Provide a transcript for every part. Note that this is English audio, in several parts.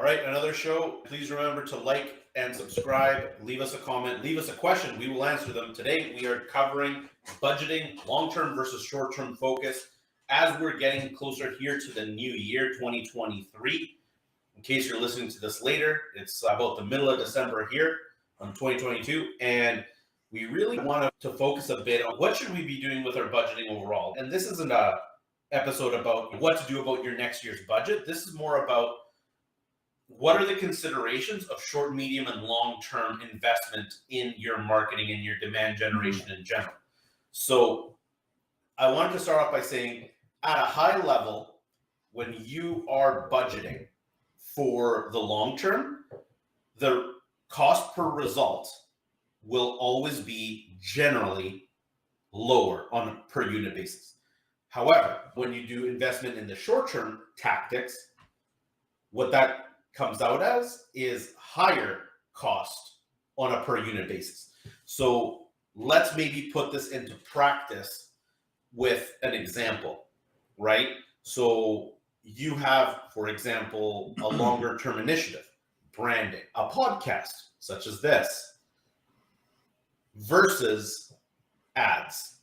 right, another show. Please remember to like and subscribe. Leave us a comment. Leave us a question. We will answer them. Today, we are covering budgeting, long-term versus short-term focus, as we're getting closer here to the new year, 2023. In case you're listening to this later, it's about the middle of December here on 2022. And we really want to focus a bit on what should we be doing with our budgeting overall. And this isn't a episode about what to do about your next year's budget. This is more about what are the considerations of short, medium, and long-term investment in your marketing and your demand generation in general. So I wanted to start off by saying, at a high level, when you are budgeting for the long term, the cost per result will always be generally lower on a per unit basis. However, when you do investment in the short-term tactics, what that comes out as is higher cost on a per unit basis. So let's maybe put this into practice with an example, right? So you have, for example, a longer term initiative, branding, a podcast such as this, versus ads.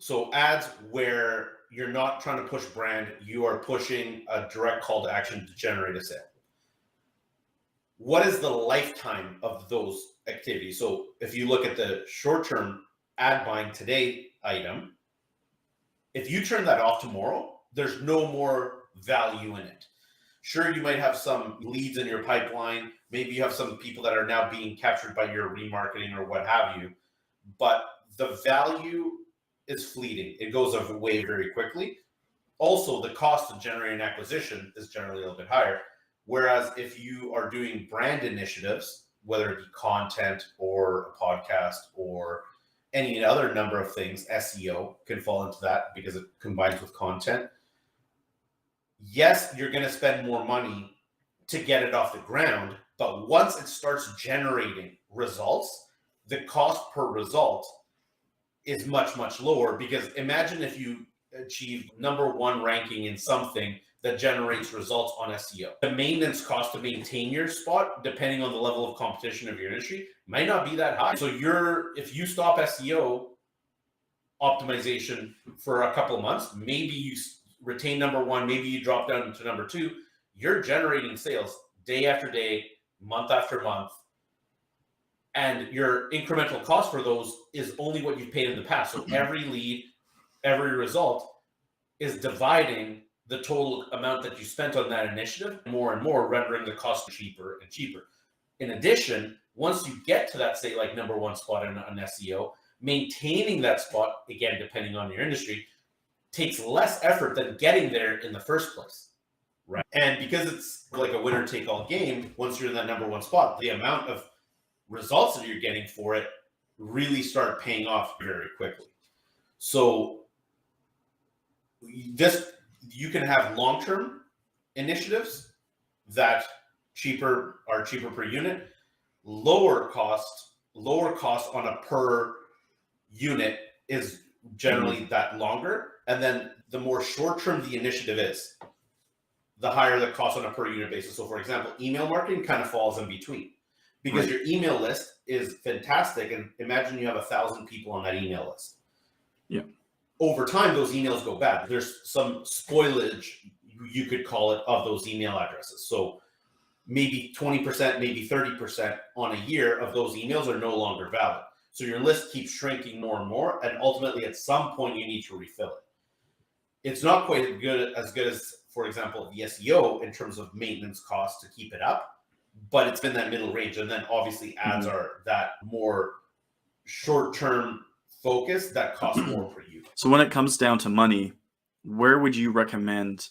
So ads where you're not trying to push brand, you are pushing a direct call to action to generate a sale. What is the lifetime of those activities? So if you look at the short-term ad buying today item, if you turn that off tomorrow, there's no more value in it. Sure, you might have some leads in your pipeline. Maybe you have some people that are now being captured by your remarketing or what have you. But the value is fleeting. It goes away very quickly. Also, the cost of generating acquisition is generally a little bit higher. Whereas if you are doing brand initiatives, whether it be content or a podcast or any other number of things, SEO can fall into that because it combines with content. Yes, you're going to spend more money to get it off the ground, but once it starts generating results, the cost per result is much, much lower. Because imagine if you achieve number one ranking in something that generates results on SEO. The maintenance cost to maintain your spot, depending on the level of competition of your industry, might not be that high. So if you stop SEO optimization for a couple of months, maybe you retain number one, maybe you drop down to number two, you're generating sales day after day, month after month. And your incremental cost for those is only what you've paid in the past. So every lead, every result is dividing the total amount that you spent on that initiative more and more, rendering the cost cheaper and cheaper. In addition, once you get to that, say, like number one spot in an SEO, maintaining that spot, again, depending on your industry, takes less effort than getting there in the first place, right? And because it's like a winner-take-all game, once you're in that number one spot, the amount of results that you're getting for it really start paying off very quickly. So you can have long-term initiatives that are cheaper per unit, lower cost on a per unit is generally that longer. And then the more short-term the initiative is, the higher the cost on a per unit basis. So for example, email marketing kind of falls in between because your email list is fantastic. And imagine you have 1,000 people on that email list. Yeah. Over time, those emails go bad. There's some spoilage, you could call it, of those email addresses. So maybe 20%, maybe 30% on a year of those emails are no longer valid. So your list keeps shrinking more and more. And ultimately, at some point, you need to refill it. It's not quite as good as, for example, the SEO in terms of maintenance costs to keep it up, but it's in that middle range. And then obviously ads are that more short-term focus that costs more per unit. So when it comes down to money, where would you recommend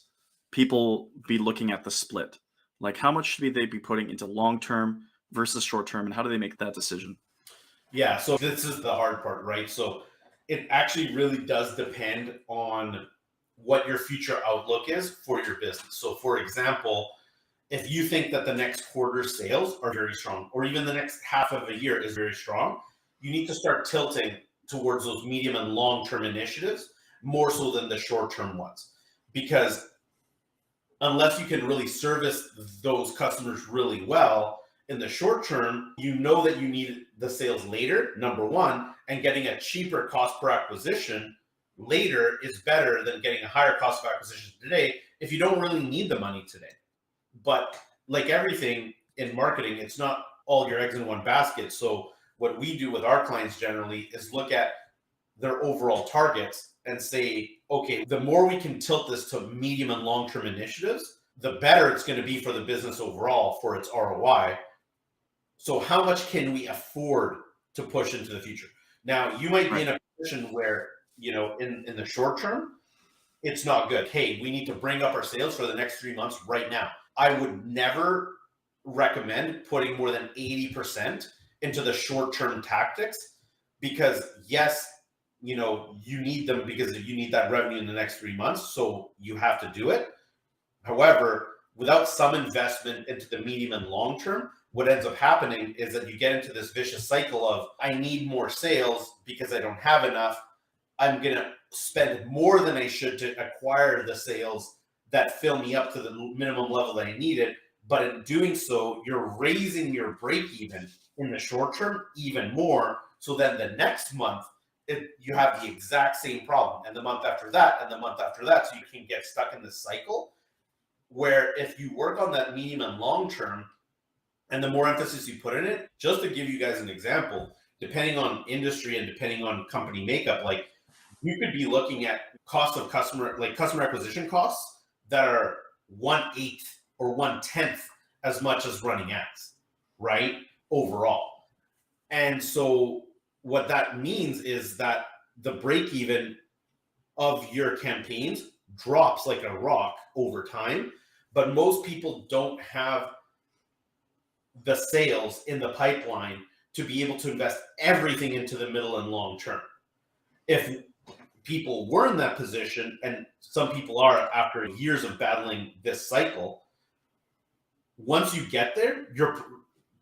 people be looking at the split? Like how much should they be putting into long-term versus short-term, and how do they make that decision? Yeah, so this is the hard part, right? So it actually really does depend on what your future outlook is for your business. So for example, if you think that the next quarter's sales are very strong, or even the next half of a year is very strong, you need to start tilting towards those medium and long-term initiatives more so than the short-term ones. Because unless you can really service those customers really well. In the short term, you know that you need the sales later, number one, and getting a cheaper cost per acquisition later is better than getting a higher cost of acquisition today if you don't really need the money today. But like everything in marketing, it's not all your eggs in one basket. So what we do with our clients generally is look at their overall targets and say, okay, the more we can tilt this to medium and long-term initiatives, the better it's going to be for the business overall for its ROI. So how much can we afford to push into the future? Now, you might be in a position where, in the short term, it's not good. Hey, we need to bring up our sales for the next 3 months right now. I would never recommend putting more than 80% into the short-term tactics because, yes, you need them because you need that revenue in the next 3 months. So you have to do it. However, without some investment into the medium and long term, what ends up happening is that you get into this vicious cycle of, I need more sales because I don't have enough. I'm going to spend more than I should to acquire the sales that fill me up to the minimum level that I needed. But in doing so, you're raising your break even in the short term even more. So then the next month, you have the exact same problem. And the month after that, and the month after that. So you can get stuck in this cycle where if you work on that medium and long term, and the more emphasis you put in it, just to give you guys an example, depending on industry and depending on company makeup, like you could be looking at cost of customer acquisition costs that are 1/8 or 1/10 as much as running ads, right? Overall. And so what that means is that the break even of your campaigns drops like a rock over time, but most people don't have the sales in the pipeline to be able to invest everything into the middle and long term. If people were in that position, and some people are after years of battling this cycle, once you get there, your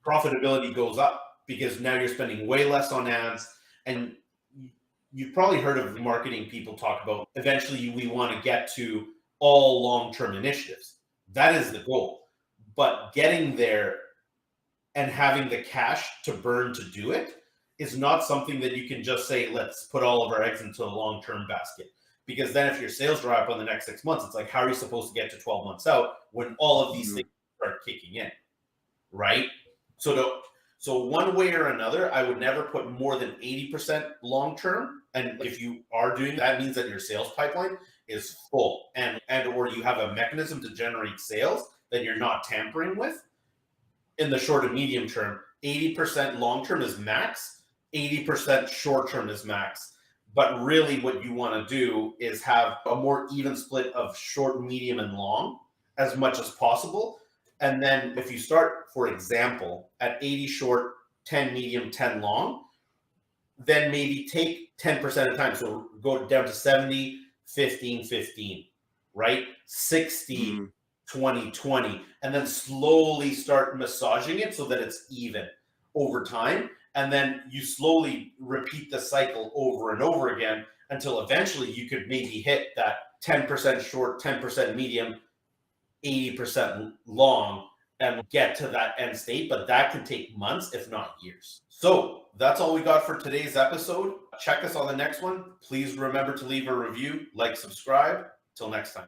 profitability goes up because now you're spending way less on ads. And you've probably heard of marketing people talk about, eventually we want to get to all long-term initiatives. That is the goal. But getting there and having the cash to burn to do it is not something that you can just say, let's put all of our eggs into a long-term basket. Because then if your sales dry up on the next 6 months, it's like, how are you supposed to get to 12 months out when all of these things start kicking in, right? So one way or another, I would never put more than 80% long-term. And if you are doing that, means that your sales pipeline is full and or you have a mechanism to generate sales that you're not tampering with. In the short and medium term, 80% long-term is max, 80% short-term is max. But really what you want to do is have a more even split of short, medium, and long as much as possible. And then if you start, for example, at 80 short, 10 medium, 10 long, then maybe take 10% of the time. So go down to 70, 15, 15, right? 60, 20, 20, and then slowly start massaging it so that it's even over time. And then you slowly repeat the cycle over and over again until eventually you could maybe hit that 10% short, 10% medium, 80% long and get to that end state. But that can take months, if not years. So that's all we got for today's episode. Check us on the next one. Please remember to leave a review, like, subscribe. Till next time.